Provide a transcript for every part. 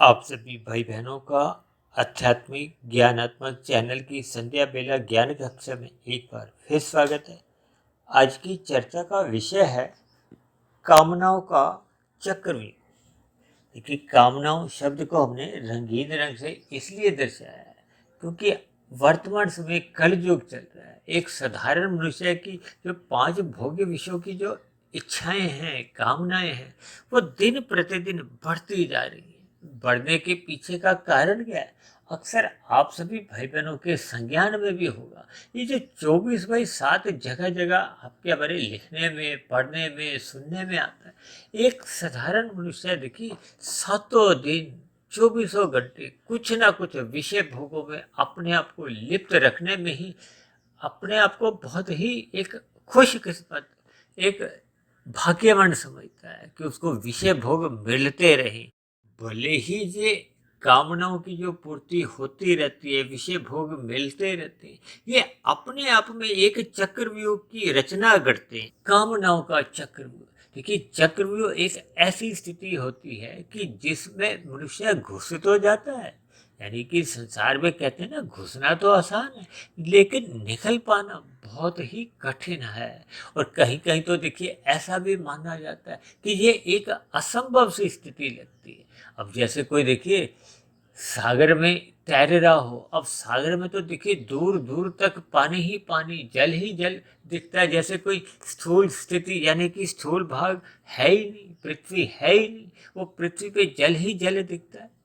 आप सभी भाई बहनों का आध्यात्मिक ज्ञानात्मक चैनल की संध्या बेला ज्ञान कक्षा में एक बार फिर स्वागत है। आज की चर्चा का विषय है कामनाओं का चक्रव्यूह। देखिए, कामनाओं शब्द को हमने रंगीन रंग से इसलिए दर्शाया है क्योंकि वर्तमान समय कलयुग चल रहा है। एक साधारण मनुष्य की जो 5 भोग्य विषयों की जो इच्छाएं हैं, कामनाएं हैं, वो दिन प्रतिदिन बढ़ती जा रही है। बढ़ने के पीछे का कारण क्या है? अक्सर आप सभी भाई बहनों के संज्ञान में भी होगा। ये जो 24/7 जगह जगह आपके हमारे लिखने में, पढ़ने में, सुनने में आता है। एक साधारण मनुष्य देखिए, सातों दिन 24 घंटे कुछ ना कुछ विषय भोगों में अपने आप को लिप्त रखने में ही अपने आप को बहुत ही एक खुशकिस्मत, एक भाग्यवान समझता है कि उसको विषय भोग मिलते रहे। भले ही ये कामनाओं की जो पूर्ति होती रहती है, विषय भोग मिलते रहते हैं, ये अपने आप में एक चक्रव्यूह की रचना करते हैं। कामनाओं का चक्रव्यूह, देखिए, चक्रव्यूह एक ऐसी स्थिति होती है कि जिसमें मनुष्य घुस तो जाता है। यानी कि संसार में कहते हैं ना, घुसना तो आसान है लेकिन निकल पाना बहुत ही कठिन है। और कहीं कहीं तो देखिए, ऐसा भी माना जाता है कि ये एक असंभव सी स्थिति लगती है। अब जैसे कोई देखिए सागर में तैर रहा हो, अब सागर में तो देखिए दूर दूर तक पानी ही पानी, जल ही जल दिखता है। जैसे कोई स्थूल स्थिति, यानी कि स्थूल भाग है ही नहीं, पृथ्वी है ही नहीं, वो पृथ्वी पे जल ही जल दिखता है।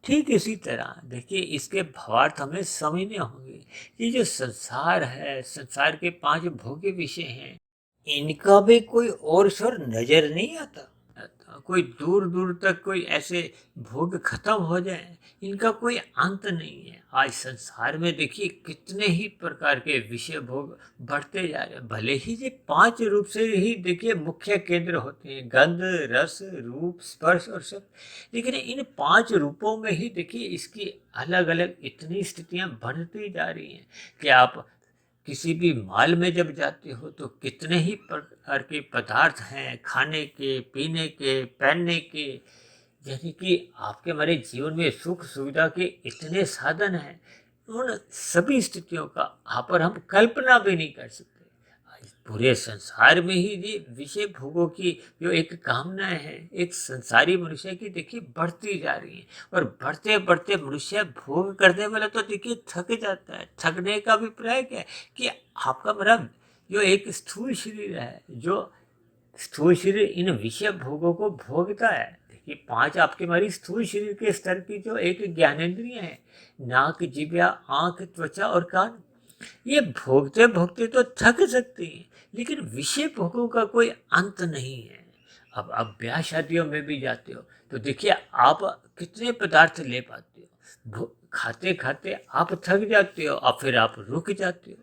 ठीक इसी तरह देखिए, इसके भावार्थ हमें समझने होंगे। ये जो संसार है, संसार के 5 भोग्य विषय हैं, इनका भी कोई और स्वर नजर नहीं आता। कोई दूर दूर तक कोई ऐसे भोग खत्म हो जाए, इनका कोई अंत नहीं है। आज संसार में देखिए कितने ही प्रकार के विषय भोग बढ़ते जा रहे हैं। भले ही ये 5 रूप से ही देखिए मुख्य केंद्र होते हैं, गंध, रस, रूप, स्पर्श और शब्द। लेकिन इन 5 रूपों में ही देखिए इसकी अलग अलग इतनी स्थितियां बढ़ती जा रही हैं कि आप किसी भी मॉल में जब जाते हो तो कितने ही प्रकार के पदार्थ हैं, खाने के, पीने के, पहनने के। यानी कि आपके हमारे जीवन में सुख सुविधा के इतने साधन हैं, उन सभी स्थितियों का यहाँ पर हम कल्पना भी नहीं कर सकते। आज पूरे संसार में ही ये विषय भोगों की जो एक कामनाएं हैं, एक संसारी मनुष्य की देखिए बढ़ती जा रही है। और बढ़ते बढ़ते मनुष्य भोग करने वाला तो देखिए थक जाता है। थकने का अभिप्राय क्या है कि आपका मेरा जो एक स्थूल शरीर है, जो स्थूल शरीर इन विषय भोगों को भोगता है। देखिए, 5 आपके हमारी स्थूल शरीर के स्तर की जो एक ज्ञानेंद्रिय है, नाक, जिह्वा, आंख, त्वचा और कान, ये भोगते भोगते तो थक सकती हैं, लेकिन विषय भोगों का कोई अंत नहीं है। अब आप ब्याह शादियों में भी जाते हो तो देखिए, आप कितने पदार्थ ले पाते हो, खाते खाते आप थक जाते हो और फिर आप रुक जाते हो।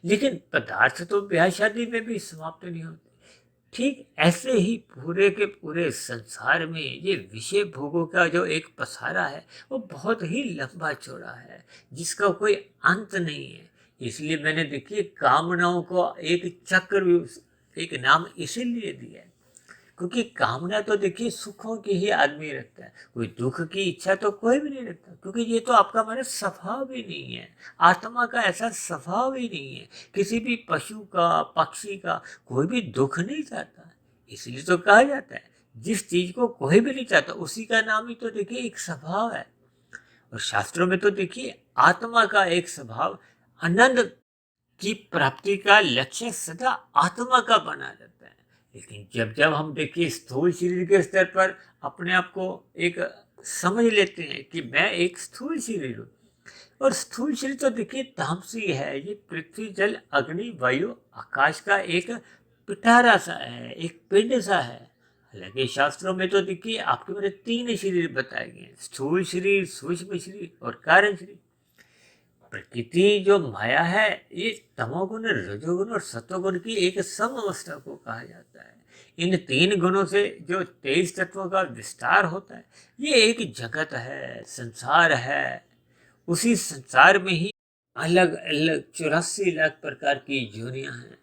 लेकिन पदार्थ तो ब्याह शादी में भी समाप्त नहीं होते। ठीक ऐसे ही पूरे के पूरे संसार में ये विषय भोगों का जो एक पसारा है, वो बहुत ही लंबा चौड़ा है, जिसका कोई अंत नहीं है। इसलिए मैंने देखिए कामनाओं को एक चक्र, एक नाम इसीलिए दिया है क्योंकि कामना तो देखिए सुखों की ही आदमी रखता है। कोई दुख की इच्छा तो कोई भी नहीं रखता, क्योंकि ये तो आपका हमारा स्वभाव ही नहीं है। आत्मा का ऐसा स्वभाव ही नहीं है। किसी भी पशु का, पक्षी का कोई भी दुख नहीं चाहता। इसलिए तो कहा जाता है, जिस चीज को कोई भी नहीं चाहता उसी का नाम ही तो देखिए एक स्वभाव है। और शास्त्रों में तो देखिए आत्मा का एक स्वभाव, आनंद की प्राप्ति का लक्ष्य सदा आत्मा का बना रहता है। लेकिन जब जब हम देखिए स्थूल शरीर के स्तर पर अपने आप को एक समझ लेते हैं कि मैं एक स्थूल शरीर हूँ, और स्थूल शरीर तो देखिए तामसी है। ये पृथ्वी, जल, अग्नि, वायु, आकाश का एक पिटारा सा है, एक पिंड सा है। हालांकि शास्त्रों में तो देखिए आपके मेरे 3 शरीर बताए गए हैं, स्थूल शरीर, सूक्ष्म शरीर और कारण शरीर। प्रकृति जो माया है, ये तमोगुण, रजोगुण और सतोगुण की एक सम अवस्था को कहा जाता है। इन 3 गुणों से जो 23 तत्वों का विस्तार होता है, ये एक जगत है, संसार है। उसी संसार में ही अलग अलग 84 लाख प्रकार की योनियां हैं,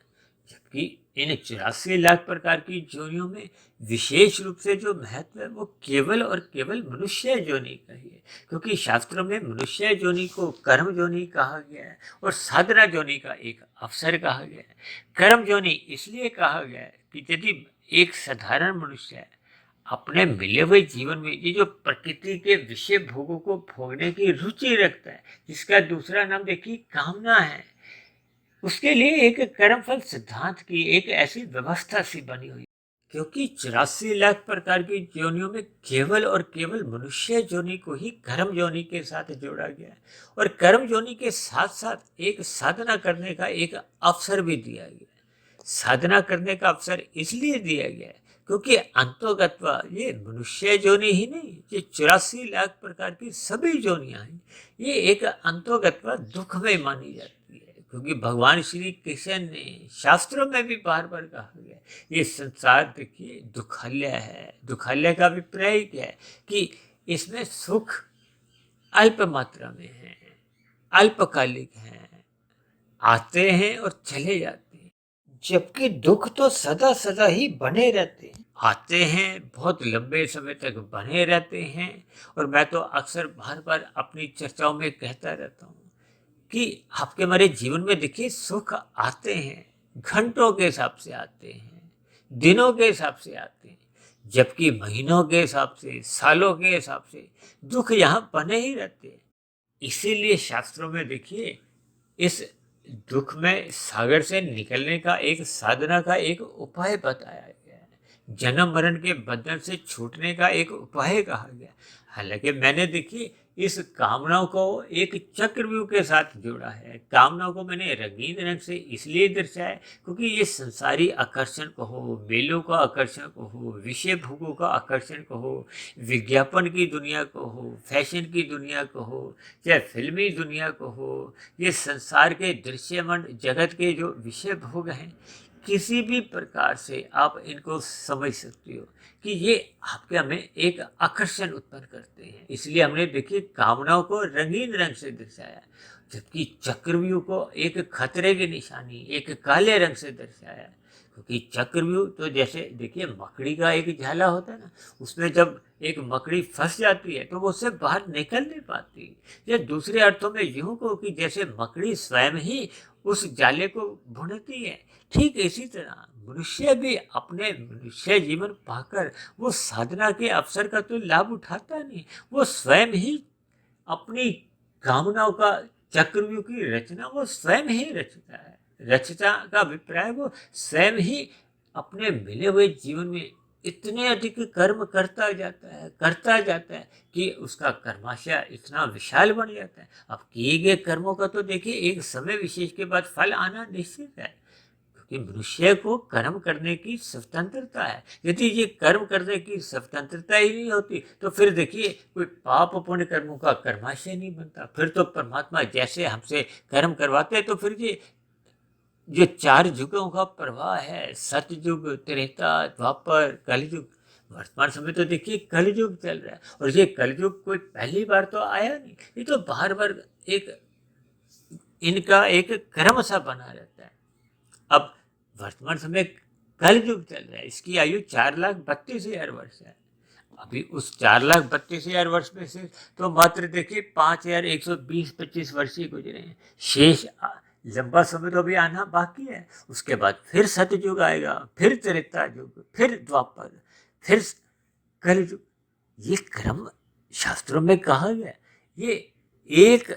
जबकि इन 84 लाख प्रकार की योनियों में विशेष रूप से जो महत्व है वो केवल और केवल मनुष्य योनि का ही है, क्योंकि शास्त्रों में मनुष्य योनि को कर्म योनि कहा गया है और साधना योनि का एक अवसर कहा गया है। कर्म योनि इसलिए कहा गया है कि यदि एक साधारण मनुष्य है अपने मिले हुए जीवन में ये जो प्रकृति के विषय भोगों को भोगने की रुचि रखता है, जिसका दूसरा नाम देखिए कामना है, उसके लिए एक कर्मफल सिद्धांत की एक ऐसी व्यवस्था सी बनी हुई, क्योंकि 84 लाख प्रकार की योनियों में केवल और केवल मनुष्य योनि को ही कर्म योनि के साथ जोड़ा गया है और कर्म योनि के साथ साथ एक साधना करने का एक अवसर भी दिया गया है। साधना करने का अवसर इसलिए दिया गया है क्योंकि अंतोगत्वा ये मनुष्य योनि ही नहीं, ये 84 लाख प्रकार की सभी योनियां हैं, ये एक अंतोगत्वा दुख में मानी जाती है, क्योंकि भगवान श्री कृष्ण ने शास्त्रों में भी बार बार कहा गया ये संसार देखिए दुखालय है। दुखालय का अभिप्राय क्या है कि इसमें सुख अल्प मात्रा में है, अल्पकालिक है, आते हैं और चले जाते हैं, जबकि दुख तो सदा सदा ही बने रहते हैं, आते हैं बहुत लंबे समय तक बने रहते हैं। और मैं तो अक्सर बार बार अपनी चर्चाओं में कहता रहता हूँ कि आपके हमारे जीवन में देखिए सुख आते हैं, घंटों के हिसाब से आते हैं, दिनों के हिसाब से आते हैं, जबकि महीनों के हिसाब से, सालों के हिसाब से दुख यहाँ बने ही रहते हैं। इसीलिए शास्त्रों में देखिए इस दुख में सागर से निकलने का एक साधना का एक उपाय बताया गया है, जन्म मरण के बंधन से छूटने का एक उपाय कहा गया। हालांकि मैंने देखिए इस कामनाओं को एक चक्रव्यूह के साथ जोड़ा है। कामनाओं को मैंने रंगीन रंग से इसलिए दर्शाया क्योंकि ये संसारी आकर्षण को हो, मेलों का आकर्षण को हो, विषय भोगों का आकर्षण को हो, विज्ञापन की दुनिया को हो, फैशन की दुनिया को हो, चाहे फिल्मी दुनिया को हो, ये संसार के दृश्यमान जगत के जो विषय भोग हैं, किसी भी प्रकार से आप इनको समझ सकते हो कि ये आपके हमें एक आकर्षण उत्पन्न करते हैं। इसलिए हमने देखिए कामनाओं को रंगीन रंग से दर्शाया, जबकि चक्रव्यूह को एक खतरे की निशानी, एक काले रंग से दर्शाया। क्योंकि चक्रव्यूह तो जैसे देखिए मकड़ी का एक झाला होता है ना, उसमें जब एक मकड़ी फंस जाती है तो वो उससे बाहर निकल नहीं पाती। या दूसरे अर्थों में यूं कहो कि जैसे मकड़ी स्वयं ही उस जाले को बुनती है, ठीक इसी तरह मनुष्य भी अपने मनुष्य जीवन पाकर वो साधना के अवसर का तो लाभ उठाता नहीं, वो स्वयं ही अपनी कामनाओं का चक्रव्यूह की रचना वो स्वयं ही रचता है। रचना का अभिप्राय वो स्वयं ही अपने मिले हुए जीवन में इतने अधिक कर्म करता जाता है कि उसका कर्माशय इतना विशाल बन जाता है। अब किए गए कर्मों का तो देखिए एक समय विशेष के बाद फल आना निश्चित है, क्योंकि मनुष्य को कर्म करने की स्वतंत्रता है। यदि ये कर्म करने की स्वतंत्रता ही नहीं होती तो फिर देखिए कोई पाप पुण्य कर्मों का कर्माशय नहीं बनता। फिर तो परमात्मा जैसे हमसे कर्म करवाते हैं तो फिर ये जो 4 युगों का प्रवाह है, सतयुग, त्रेता, द्वापर, कलयुग, वर्तमान समय तो देखिए कलयुग चल रहा है। और ये कलयुग कोई पहली बार तो आया नहीं, ये तो बार बार एक इनका एक क्रम सा बना रहता है। अब वर्तमान समय कलयुग चल रहा है, इसकी आयु 4,32,000 वर्ष है। अभी उस 4,32,000 वर्ष में से तो मात्र देखिए 5,120-25 वर्ष ही गुजरे हैं। शेष लंबा समय तो अभी आना बाकी है। उसके बाद फिर सतयुग आएगा, फिर त्रेता युग, फिर द्वापर, फिर कलयुग। ये क्रम शास्त्रों में कहा गया। ये एक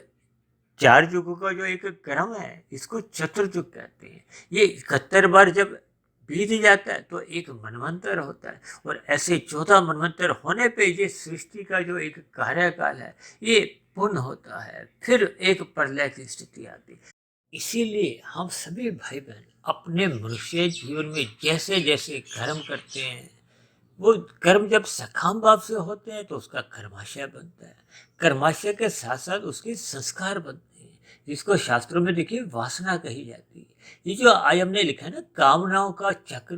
4 युगों का जो एक क्रम है इसको चतुर्युग कहते हैं। ये 71 बार जब बीत जाता है तो एक मनवंतर होता है, और ऐसे 14 मनवंतर होने पे ये सृष्टि का जो एक कार्यकाल है ये पूर्ण होता है, फिर एक प्रलय की स्थिति आती है। इसीलिए हम सभी भाई बहन अपने मनुष्य जीवन में जैसे जैसे कर्म करते हैं, वो कर्म जब सकाम भाव से होते हैं तो उसका कर्माशय बनता है। कर्माशय के साथ साथ उसके संस्कार बनते हैं, जिसको शास्त्रों में देखिए वासना कही जाती है। ये जो आयम ने लिखा है ना कामनाओं का चक्र,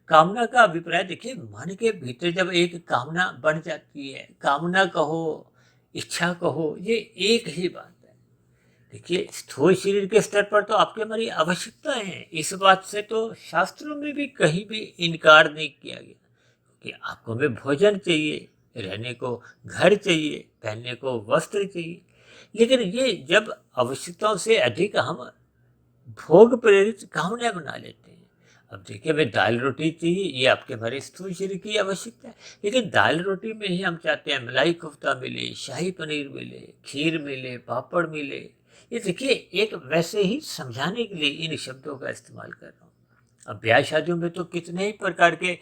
कामना का अभिप्राय देखिए मन के भीतर जब एक कामना बन जाती है, कामना कहो, इच्छा कहो, ये एक ही बात है। देखिए, स्थूल शरीर के स्तर पर तो आपकी हमारी आवश्यकताएं हैं, इस बात से तो शास्त्रों में भी कहीं भी इनकार नहीं किया गया कि आपको हमें भोजन चाहिए, रहने को घर चाहिए, पहनने को वस्त्र चाहिए। लेकिन ये जब आवश्यकताओं से अधिक हम भोग प्रेरित कामना बना लेते हैं। अब देखिए, हमें दाल रोटी चाहिए, ये आपके हमारे स्थूल शरीर की आवश्यकता है। लेकिन दाल रोटी में ही हम चाहते हैं मलाई कोफ्ता मिले, शाही पनीर मिले, खीर मिले, पापड़ मिले। ये देखिए, एक वैसे ही समझाने के लिए इन शब्दों का इस्तेमाल कर रहा हूँ। अब ब्याह शादियों में तो कितने ही प्रकार के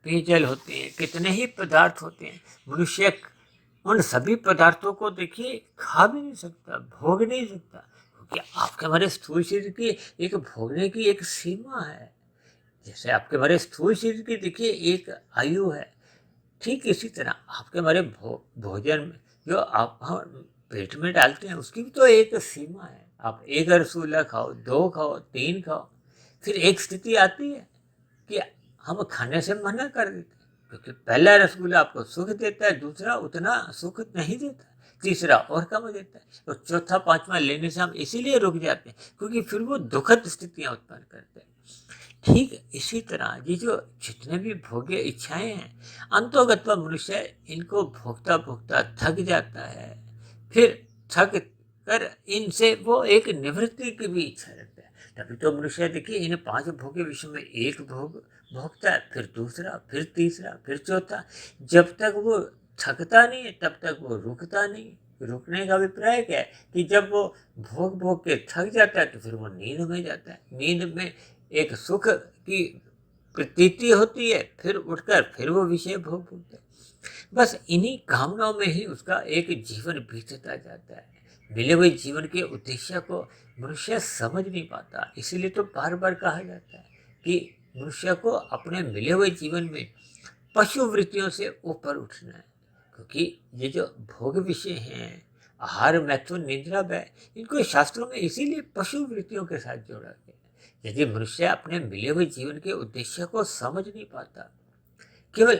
पेयजल होते हैं, कितने ही पदार्थ होते हैं। मनुष्य उन सभी पदार्थों को देखिए खा भी नहीं सकता, भोग नहीं सकता, क्योंकि आपके हमारे स्थूल शरीर की एक भोगने की एक सीमा है। जैसे आपके हमारे स्थूल शरीर की देखिए एक आयु है, ठीक इसी तरह आपके हमारे भोजन में जो आप हम पेट में डालते हैं उसकी भी तो एक सीमा है। आप एक रसगुल्ला खाओ, दो खाओ, तीन खाओ, फिर एक स्थिति आती है कि हम खाने से मना कर देते हैं, क्योंकि पहला रसगुल्ला आपको सुख देता है, दूसरा उतना सुख नहीं देता, तीसरा और कम देता है, और चौथा पांचवा लेने से हम इसीलिए रुक जाते हैं क्योंकि फिर वो दुखद स्थितियां उत्पन्न करते हैं। ठीक इसी तरह ये जो जितने भी भोग्य इच्छाएं हैं, अंतोगत्वा मनुष्य इनको भोगता भोगता थक जाता है। फिर थक कर इनसे वो एक निवृत्ति की भी इच्छा रखता है। तभी तो मनुष्य देखिए इन पांच भोग्य विषयों में एक भोग भोगता है, फिर दूसरा, फिर तीसरा, फिर चौथा। जब तक वो थकता नहीं है तब तक वो रुकता नहीं। रुकने का अभिप्राय क्या है कि जब वो भोग भोग के थक जाता है तो फिर वो नींद में जाता है। नींद में एक सुख की प्रतीति होती है, फिर उठकर फिर वो विषय भोग भोगता है। बस इन्हीं कामनाओं में ही उसका एक जीवन बीतता जाता है। मिले हुए जीवन के उद्देश्य को मनुष्य समझ नहीं पाता। इसीलिए तो बार बार कहा जाता है कि मनुष्य को अपने मिले हुए जीवन में पशु वृत्तियों से ऊपर उठना है, क्योंकि ये जो भोग विषय हैं, आहार, मैथुन, निद्रा, व्यय, इनको शास्त्रों में इसीलिए पशु वृत्तियों के साथ जोड़ा गया। यदि मनुष्य अपने मिले हुए जीवन के उद्देश्य को समझ नहीं पाता, केवल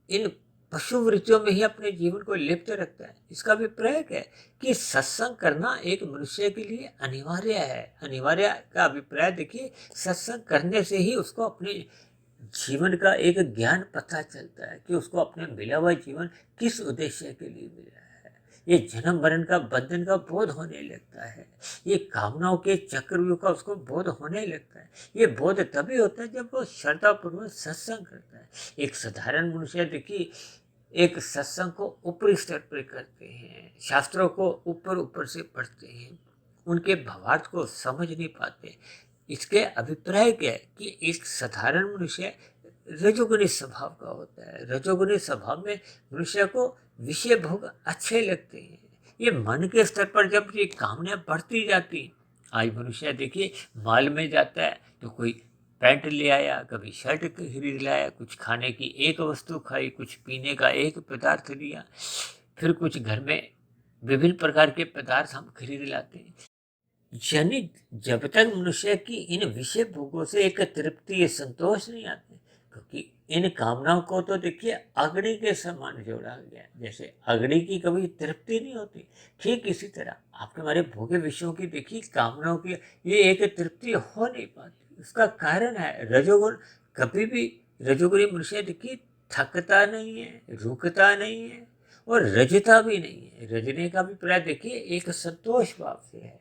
इन पशु वृत्तियों में ही अपने जीवन को लिप्त रखता है, इसका अभिप्राय क्या है कि सत्संग करना एक मनुष्य के लिए अनिवार्य है। अनिवार्य का अभिप्राय देखिए, सत्संग करने से ही उसको अपने जीवन का एक ज्ञान पता चलता है कि उसको अपने मिला हुआ जीवन किस उद्देश्य के लिए मिला है। ये जन्म मरण का बंधन का बोध होने लगता है, ये कामनाओं के चक्रव्यूह का उसको बोध होने लगता है। ये बोध तभी होता है जब वो श्रद्धापूर्वक सत्संग करता है। एक साधारण मनुष्य देखिए एक सत्संग को ऊपरी स्तर पर करते हैं, शास्त्रों को ऊपर ऊपर से पढ़ते हैं, उनके भावार्थ को समझ नहीं पाते। इसके अभिप्राय क्या है कि एक साधारण मनुष्य रजोगुणी स्वभाव का होता है। रजोगुणी स्वभाव में मनुष्य को विषय भोग अच्छे लगते हैं। ये मन के स्तर पर जब ये कामना बढ़ती जाती, आज मनुष्य देखिए मॉल में जाता है तो कोई पैंट ले आया, कभी शर्ट खरीद लाया, कुछ खाने की एक वस्तु खाई, कुछ पीने का एक पदार्थ लिया, फिर कुछ घर में विभिन्न प्रकार के पदार्थ हम खरीद लाते हैं। यानी जब तक मनुष्य की इन विषय भोगों से एक तृप्ति या संतोष नहीं आते, क्योंकि इन कामनाओं को तो देखिए अग्नि के समान जोड़ा गया है। जैसे अग्नि की कभी तृप्ति नहीं होती, ठीक इसी तरह आपके हमारे भोग्य विषयों की देखिए कामनाओं की ये एक तृप्ति हो नहीं पाती। उसका कारण है रजोगुण। कभी भी रजोगुणी मनुष्य देखिए थकता नहीं है, रुकता नहीं है और रजता भी नहीं है। रजने का भी प्राय देखिए एक संतोष भाव से है।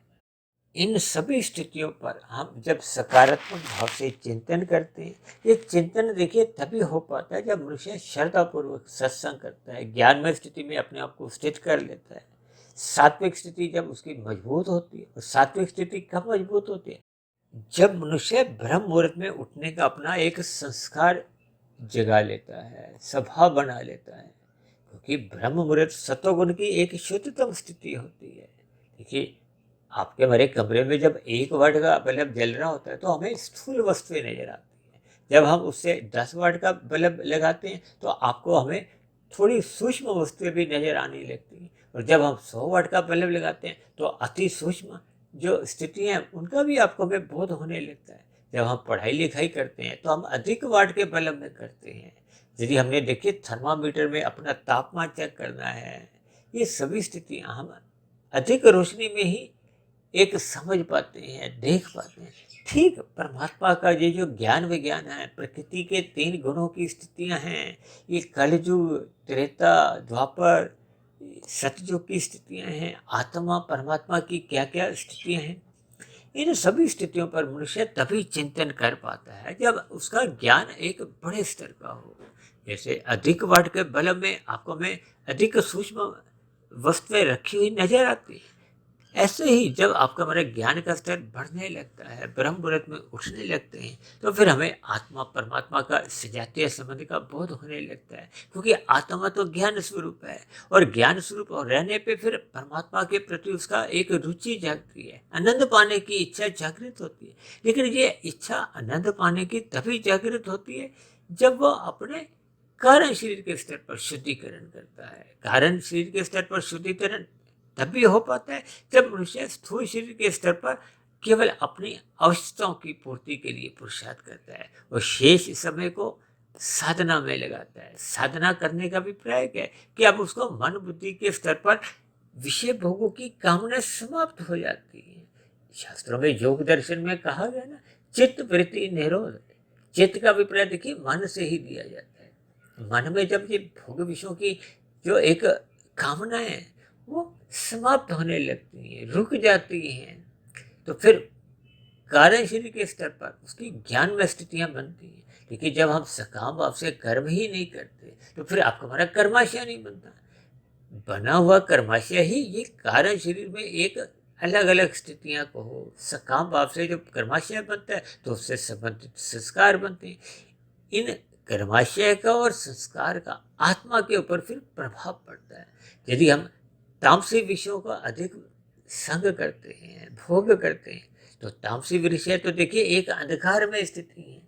इन सभी स्थितियों पर हम जब सकारात्मक भाव से चिंतन करते हैं, ये चिंतन देखिए तभी हो पाता है जब मनुष्य श्रद्धापूर्वक सत्संग करता है, ज्ञानमय स्थिति में अपने आप को स्थित कर लेता है। सात्विक स्थिति जब उसकी मजबूत होती है, और सात्विक स्थिति कब मजबूत होती है जब मनुष्य ब्रह्म मुहूर्त में उठने का अपना एक संस्कार जगा लेता है, स्वभाव बना लेता है, क्योंकि ब्रह्म मुहूर्त सतोगुण की एक शुद्धतम स्थिति होती है। देखिए, आपके हमारे कमरे में जब 1 वाट का बल्ब जल रहा होता है तो हमें स्थूल वस्तुएं नजर आती हैं। जब हम उससे 10 वाट का बल्ब लगाते हैं तो आपको हमें थोड़ी सूक्ष्म वस्तुएं भी नजर आने लगती हैं, और जब हम 100 वाट का बल्ब लगाते हैं तो अति सूक्ष्म जो स्थितियाँ हैं उनका भी आपको हमें बोध होने लगता है। जब हम पढ़ाई लिखाई करते हैं तो हम अधिक वाट के बल्ब में करते हैं। यदि हमने देखिए थर्मामीटर में अपना तापमान चेक करना है, ये सभी स्थितियाँ हम अधिक रोशनी में ही एक समझ पाते हैं, देख पाते हैं। ठीक परमात्मा का ये जो ज्ञान विज्ञान है, प्रकृति के 3 गुणों की स्थितियां हैं, ये कलयुग, त्रेता, द्वापर, सतयुग की स्थितियां हैं, आत्मा परमात्मा की क्या क्या स्थितियां हैं, इन सभी स्थितियों पर मनुष्य तभी चिंतन कर पाता है जब उसका ज्ञान एक बड़े स्तर का हो। जैसे अधिक वाट के बल्ब में आपको में अधिक सूक्ष्म वस्तुएं रखी हुई नजर आती है। ऐसे ही जब आपका हमारा ज्ञान का स्तर बढ़ने लगता है, ब्रह्म मुहूर्त में उठने लगते हैं, तो फिर हमें आत्मा परमात्मा का सजातीय संबंध का बोध होने लगता है, क्योंकि आत्मा तो ज्ञान स्वरूप है और ज्ञान स्वरूप और रहने पे फिर परमात्मा के प्रति उसका एक रुचि जागती है, आनंद पाने की इच्छा जागृत होती है। लेकिन ये इच्छा आनंद पाने की तभी जागृत होती है जब वह अपने कारण शरीर के स्तर पर शुद्धिकरण करता है। कारण शरीर के स्तर पर शुद्धिकरण तभी हो पाता है जब मनुष्य स्थूल शरीर के स्तर पर केवल अपनी आवश्यकताओं की पूर्ति के लिए पुरुषार्थ करता है और शेष समय को साधना में लगाता है। साधना करने का भी प्रयास है कि अब उसको मन बुद्धि के स्तर पर विषय भोगों की कामना समाप्त हो जाती है। शास्त्रों में योग दर्शन में कहा गया ना, चित्त वृत्ति निरोध। चित्त का अभिप्राय देखिए मन से ही दिया जाता है। मन में जब ये भोग विषयों की जो एक कामनाएं वो समाप्त होने लगती हैं, रुक जाती हैं, तो फिर कार्य शरीर के स्तर पर उसकी ज्ञान में स्थितियां बनती हैं। लेकिन जब हम सकाम भाव से कर्म ही नहीं करते तो फिर आपका हमारा कर्माशय नहीं बनता। बना हुआ कर्माशय ही ये कारण शरीर में एक अलग अलग स्थितियां को हो। सकाम भाव से जब कर्माशय बनता है तो उससे संबंधित संस्कार बनते हैं। इन कर्माशय का और संस्कार का आत्मा के ऊपर फिर प्रभाव पड़ता है। यदि हम तामसिक विषयों का अधिक संग करते हैं, भोग करते हैं, तो तामसिक विषय तो देखिए एक अंधकार में स्थिति है,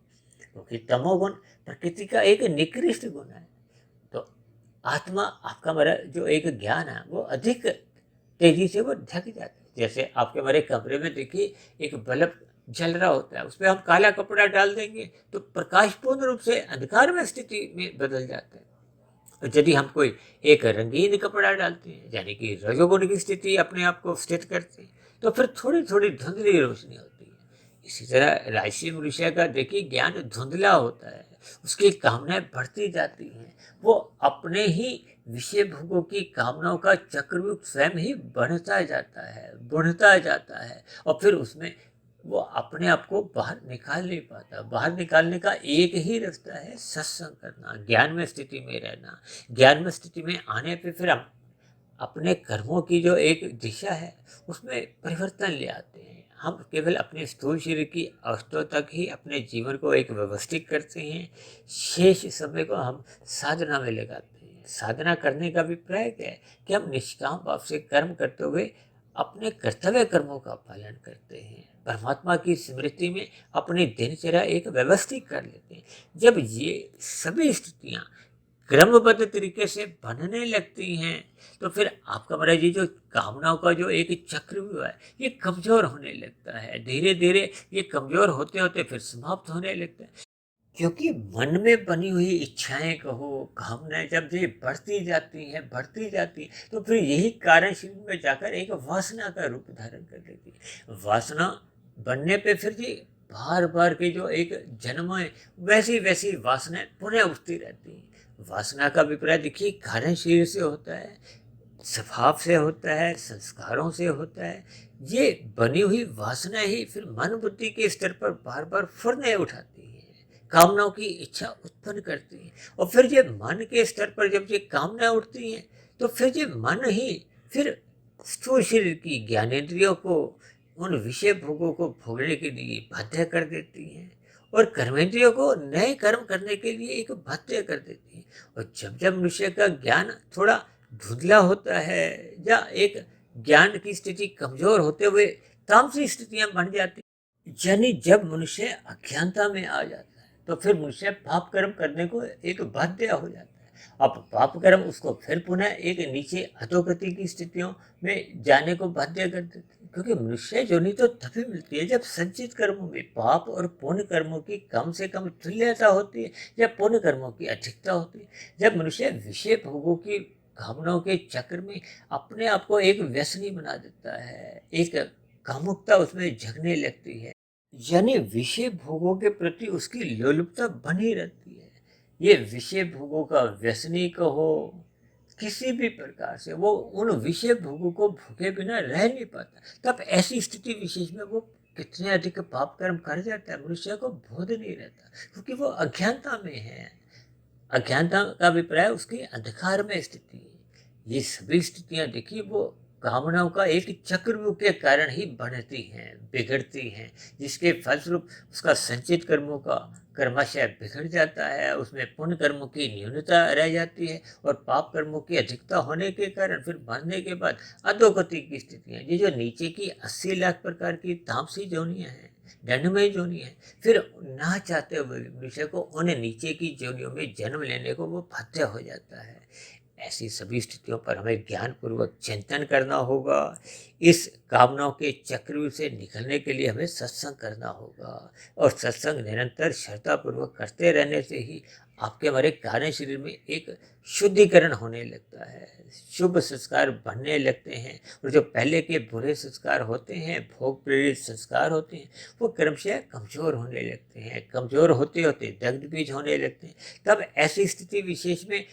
क्योंकि तमोगुण प्रकृति का एक निकृष्ट गुण है। तो आत्मा आपका हमारा जो एक ज्ञान है वो अधिक तेजी से वो ढक जाता है। जैसे आपके हमारे कमरे में देखिए एक बल्ब जल रहा होता है, उस पर हम काला कपड़ा डाल देंगे तो प्रकाश पूर्ण रूप से अंधकार में स्थिति में बदल जाता है। और यदि हम कोई एक रंगीन कपड़ा डालते हैं, यानी कि रजोगुण की स्थिति अपने आप को स्थित करते हैं, तो फिर थोड़ी थोड़ी धुंधली रोशनी होती है। इसी तरह राशि मनुष्य का देखिए ज्ञान धुंधला होता है, उसकी कामनाएं बढ़ती जाती हैं, वो अपने ही विषय भोगों की कामनाओं का चक्रव्यूह स्वयं ही बढ़ता जाता है, बढ़ता जाता है, और फिर उसमें वो अपने आप को बाहर निकाल नहीं पाता। बाहर निकालने का एक ही रास्ता है सत्संग करना, ज्ञान में स्थिति में रहना। ज्ञान में स्थिति में आने पे फिर हम अपने कर्मों की जो एक दिशा है उसमें परिवर्तन ले आते हैं। हम केवल अपने स्थूल शरीर की अवस्था तक ही अपने जीवन को एक व्यवस्थित करते हैं, शेष समय को हम साधना में लगाते हैं। साधना करने का भी प्रयास है कि हम निष्काम भाव से कर्म करते हुए अपने कर्तव्य कर्मों का पालन करते हैं, परमात्मा की स्मृति में अपनी दिनचर्या एक व्यवस्थित कर लेते हैं। जब ये सभी स्थितियाँ क्रमबद्ध तरीके से बनने लगती हैं तो फिर आपका हमारा ये जो कामनाओं का जो एक चक्रव्यूह है ये कमजोर होने लगता है। धीरे धीरे ये कमजोर होते होते फिर समाप्त होने लगता है, क्योंकि मन में बनी हुई इच्छाएं कहो, कामनाएं जब ये बढ़ती जाती हैं तो फिर यही कारण शरीर में जाकर एक वासना का रूप धारण कर लेती है। वासना बनने पे फिर ये बार बार की जो एक जन्म है वैसी वैसी वासनाएं पुनः उठती रहती हैं। वासना का अभिप्राय देखिए कारण शरीर से होता है, स्वभाव से होता है, संस्कारों से होता है। ये बनी हुई वासना ही फिर मन बुद्धि के स्तर पर बार बार फुरने उठाती है, कामनाओं की इच्छा उत्पन्न करती है, और फिर ये मन के स्तर पर जब ये कामनाएं उठती हैं तो फिर ये मन ही फिर स्थूल शरीर की ज्ञानेंद्रियों को उन विषय भोगों को भोगने के लिए बाध्य कर देती हैं और कर्मेंद्रियों को नए कर्म करने के लिए एक बाध्य कर देती हैं। और जब जब मनुष्य का ज्ञान थोड़ा धुंधला होता है या एक ज्ञान की स्थिति कमजोर होते हुए तामसिक स्थितियां बन जाती, यानी जब मनुष्य अज्ञानता में आ जाता है तो फिर मनुष्य पाप कर्म करने को एक बाध्य हो जाता है। अब पाप कर्म उसको फिर पुनः एक नीचे अधोगति की स्थितियों में जाने को बाध्य कर देते हैं, क्योंकि मनुष्य योनि तो तभी मिलती है जब संचित कर्मों में पाप और पुण्य कर्मों की कम से कम तुल्यता होती है या पुण्य कर्मों की अधिकता होती है। जब मनुष्य विषय भोगों की कामनाओं के चक्र में अपने आप को एक व्यसनी बना देता है, एक कामुकता उसमें जगने लगती है, यानी विषय भोगों के प्रति उसकी लोलुपता बनी रहती है। ये विषय भोगों का व्यसनी हो, किसी भी प्रकार से वो उन विषय भोगों को भोगे बिना रह नहीं पाता। तब ऐसी स्थिति विशेष में वो कितने अधिक पाप कर्म कर जाता है, मनुष्य को बोध नहीं रहता, क्योंकि वो अज्ञानता में है। अज्ञानता का अभिप्राय उसकी अंधकार में स्थिति है। ये सभी स्थितियां देखिए वो कामनाओं का एक चक्रव्यूह के कारण ही बढ़ती हैं, बिगड़ती हैं, जिसके फलस्वरूप उसका संचित कर्मों का कर्माशय बिगड़ जाता है, उसमें पुण्य कर्मों की न्यूनता रह जाती है और पाप कर्मों की अधिकता होने के कारण फिर मरने के बाद अधोगति की स्थितियां, ये जो नीचे की 80 लाख प्रकार की तामसी जोनियां हैं, दंडमय जोनी है, फिर ना चाहते हुए मनुष्य को उन नीचे की जोनियों में जन्म लेने को वो बाध्य हो जाता है। ऐसी सभी स्थितियों पर हमें ज्ञान पूर्वक चिंतन करना होगा। इस कामनाओं के चक्रव्यूह से निकलने के लिए हमें सत्संग करना होगा और सत्संग निरंतर श्रद्धापूर्वक करते रहने से ही आपके हमारे कार्य शरीर में एक शुद्धिकरण होने लगता है, शुभ संस्कार बनने लगते हैं और जो पहले के बुरे संस्कार होते हैं, भोग प्रेरित संस्कार होते हैं, वो क्रमशः कमजोर होने लगते हैं, कमजोर होते होते दग्ध बीज होने लगते हैं। तब ऐसी स्थिति विशेष में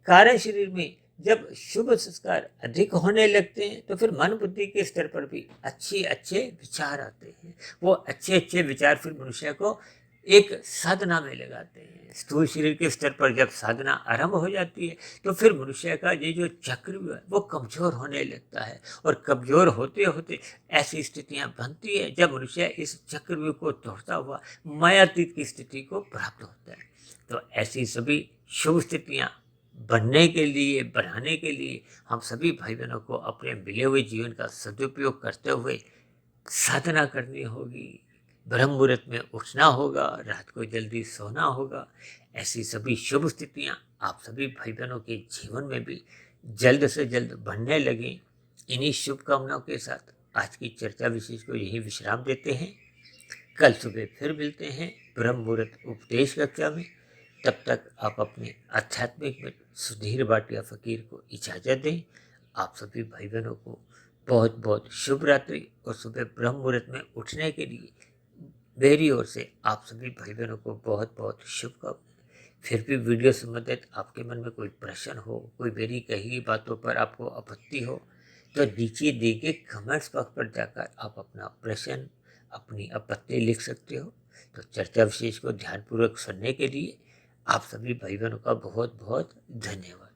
कारण शरीर में जब शुभ संस्कार अधिक होने लगते हैं तो फिर मन बुद्धि के स्तर पर भी अच्छे अच्छे विचार आते हैं। वो अच्छे अच्छे विचार फिर मनुष्य को एक साधना में लगाते हैं। स्थूल शरीर के स्तर पर जब साधना आरंभ हो जाती है तो फिर मनुष्य का ये जो चक्रव्यूह है वो कमजोर होने लगता है और कमजोर होते होते ऐसी स्थितियां बनती है जब मनुष्य इस चक्रव्यूह को तोड़ता हुआ मायातीत की स्थिति को प्राप्त होता है। तो ऐसी सभी शुभ स्थितियां बनने के लिए, बढ़ाने के लिए हम सभी भाई बहनों को अपने मिले हुए जीवन का सदुपयोग करते हुए साधना करनी होगी, ब्रह्म मुहूर्त में उठना होगा, रात को जल्दी सोना होगा। ऐसी सभी शुभ स्थितियां आप सभी भाई बहनों के जीवन में भी जल्द से जल्द बनने लगें। इन्हीं शुभकामनाओं के साथ आज की चर्चा विशेष को यही विश्राम देते हैं। कल सुबह फिर मिलते हैं ब्रह्म मुहूर्त उपदेश कक्षा में। तब तक आप अपने आध्यात्मिक मित्र सुधीर भाटिया फकीर को इजाज़त दें। आप सभी भाई बहनों को बहुत बहुत शुभ रात्रि और सुबह ब्रह्म मुहूर्त में उठने के लिए मेरी ओर से आप सभी भाई बहनों को बहुत बहुत शुभकामनाएं। फिर भी वीडियो संबंधित आपके मन में कोई प्रश्न हो, कोई मेरी कही बातों पर आपको आपत्ति हो, तो नीचे दिए गए कमेंट्स बॉक्स पर जाकर आप अपना प्रश्न, अपनी आपत्ति लिख सकते हो। तो चर्चा विशेष को ध्यानपूर्वक सुनने के लिए आप सभी भाई बहनों का बहुत बहुत धन्यवाद।